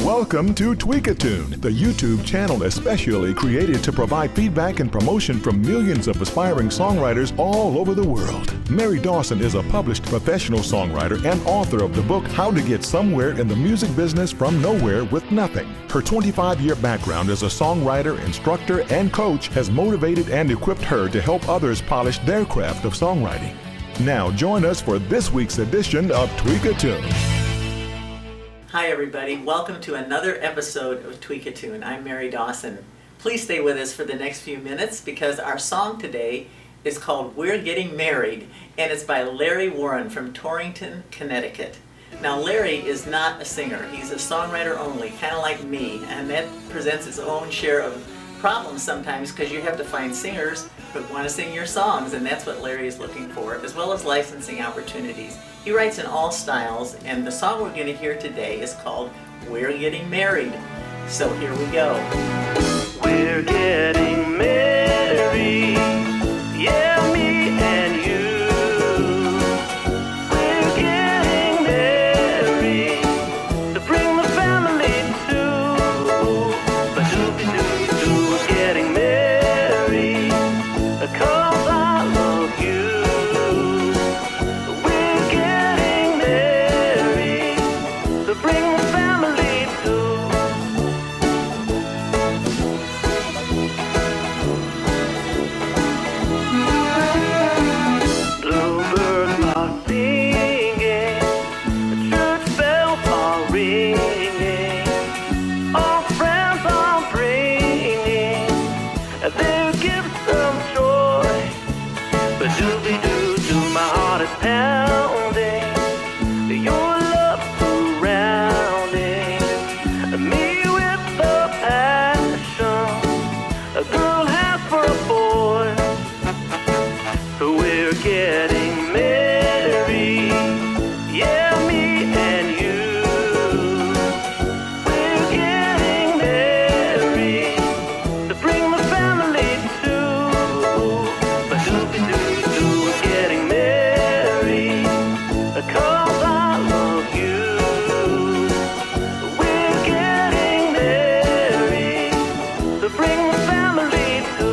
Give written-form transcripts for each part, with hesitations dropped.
Welcome to TweakaTune, the YouTube channel especially created to provide feedback and promotion from millions of aspiring songwriters all over the world. Mary Dawson is a published professional songwriter and author of the book How to Get Somewhere in the Music Business from Nowhere with Nothing. Her 25-year background as a songwriter, instructor, and coach has motivated and equipped her to help others polish their craft of songwriting. Now join us for this week's edition of TweakaTune. Hi everybody, welcome to another episode of TweakaTune. I'm Mary Dawson. Please stay with us for the next few minutes because our song today is called We're Getting Married, and it's by Larry Warren from Torrington, Connecticut. Now Larry is not a singer, he's a songwriter only, kind of like me, and that presents its own share of problems sometimes because you have to find singers who want to sing your songs, and that's what Larry is looking for, as well as licensing opportunities. He writes in all styles, and the song we're going to hear today is called We're Getting Married. So here we go. We're getting married, yeah, me and you. We're getting married to bring the family to. But doobie-doo-doo, we're getting married, 'cause I love you. We're getting married to bring the family to. Bluebirds are singing, church bells are ringing, all friends are bringing their gifts of joy. But doobie-doo-doo, my heart is pounding, your love surrounding me with the passion a girl has for a boy. So we're getting married, yeah, me and you. We're getting married to bring the family to. But doobie-doo-doo, we're getting married, 'cause I love you. We're getting married to bring the family to.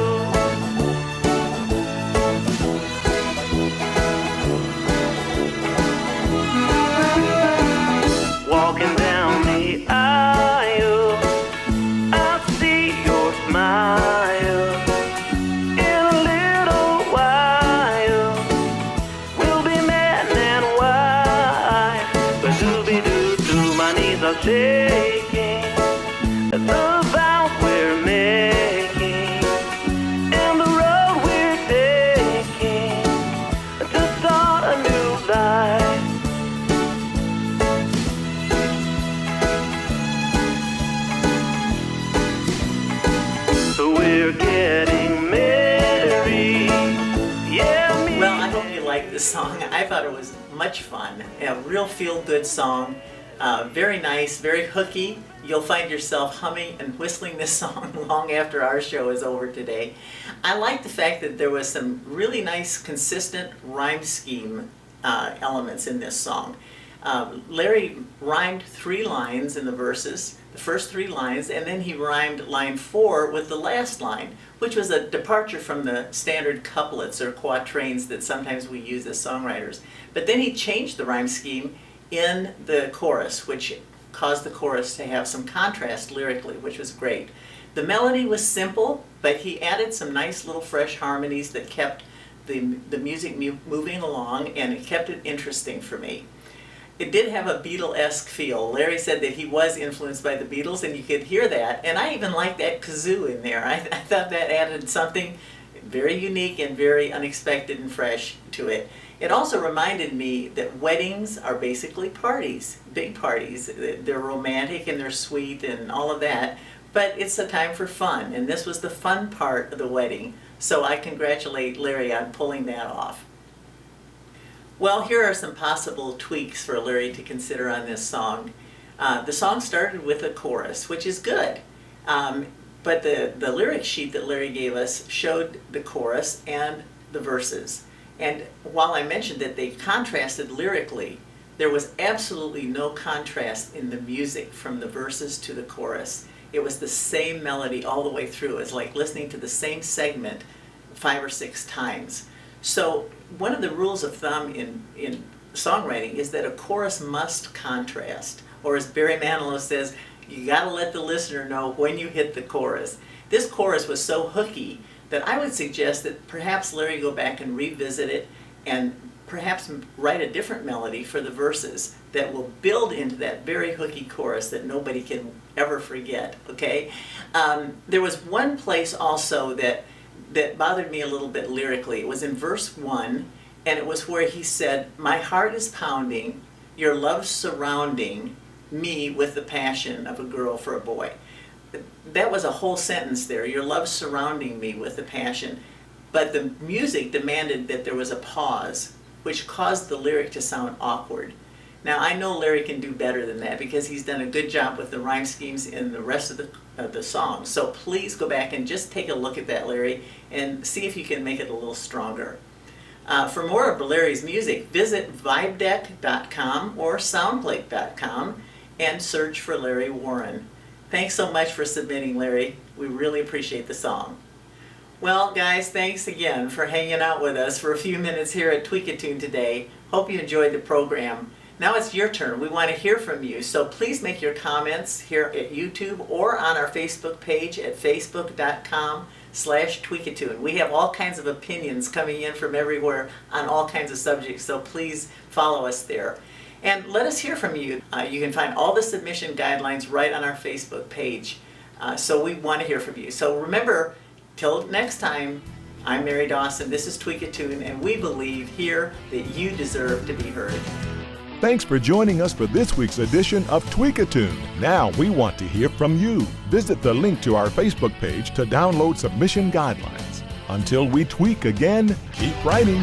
Walking down the aisle, I see your smile. In a little while, we'll be man and wife. But doobie-doo-doo, my knees are shaking at the vows we're making and the road we're taking to start a new life. So we're getting married, yeah, me. Well, I hope you like this song. I thought it was much fun. A real feel-good song. Very nice, very hooky. You'll find yourself humming and whistling this song long after our show is over today. I like the fact that there was some really nice, consistent rhyme scheme elements in this song. Larry rhymed 3 lines in the verses, the first 3 lines, and then he rhymed line 4 with the last line, which was a departure from the standard couplets or quatrains that sometimes we use as songwriters. But then he changed the rhyme scheme in the chorus, which caused the chorus to have some contrast lyrically, which was great. The melody was simple, but he added some nice little fresh harmonies that kept the music moving along, and it kept it interesting for me. It did have a Beatle-esque feel. Larry said that he was influenced by the Beatles, and you could hear that. And I even liked that kazoo in there. I thought that added something very unique and very unexpected and fresh to it. It also reminded me that weddings are basically parties, big parties. They're romantic and they're sweet and all of that, but it's a time for fun, and this was the fun part of the wedding. So I congratulate Larry on pulling that off. Well, here are some possible tweaks for Larry to consider on this song. The song started with a chorus, which is good, but the lyric sheet that Larry gave us showed the chorus and the verses. And while I mentioned that they contrasted lyrically, there was absolutely no contrast in the music from the verses to the chorus. It was the same melody all the way through. It's like listening to the same segment 5 or 6 times. So one of the rules of thumb in songwriting is that a chorus must contrast. Or as Barry Manilow says, you gotta let the listener know when you hit the chorus. This chorus was so hooky that I would suggest that perhaps Larry go back and revisit it and perhaps write a different melody for the verses that will build into that very hooky chorus that nobody can ever forget, okay? There was one place also that bothered me a little bit lyrically. It was in verse 1, and it was where he said, "My heart is pounding, your love surrounding me with the passion of a girl for a boy." That was a whole sentence there, your love surrounding me with the passion. But the music demanded that there was a pause, which caused the lyric to sound awkward. Now I know Larry can do better than that because he's done a good job with the rhyme schemes in the rest of the song. So please go back and just take a look at that, Larry, and see if you can make it a little stronger. For more of Larry's music, visit vibedeck.com or soundclick.com and search for Larry Warren. Thanks so much for submitting, Larry. We really appreciate the song. Well, guys, thanks again for hanging out with us for a few minutes here at TweakaTune today. Hope you enjoyed the program. Now it's your turn. We want to hear from you, so please make your comments here at YouTube or on our Facebook page at facebook.com/TweakaTune. We have all kinds of opinions coming in from everywhere on all kinds of subjects, so please follow us there. And let us hear from you. You can find all the submission guidelines right on our Facebook page. So we want to hear from you. So remember, till next time, I'm Mary Dawson, this is TweakaTune, and we believe here that you deserve to be heard. Thanks for joining us for this week's edition of TweakaTune. Now we want to hear from you. Visit the link to our Facebook page to download submission guidelines. Until we tweak again, keep writing.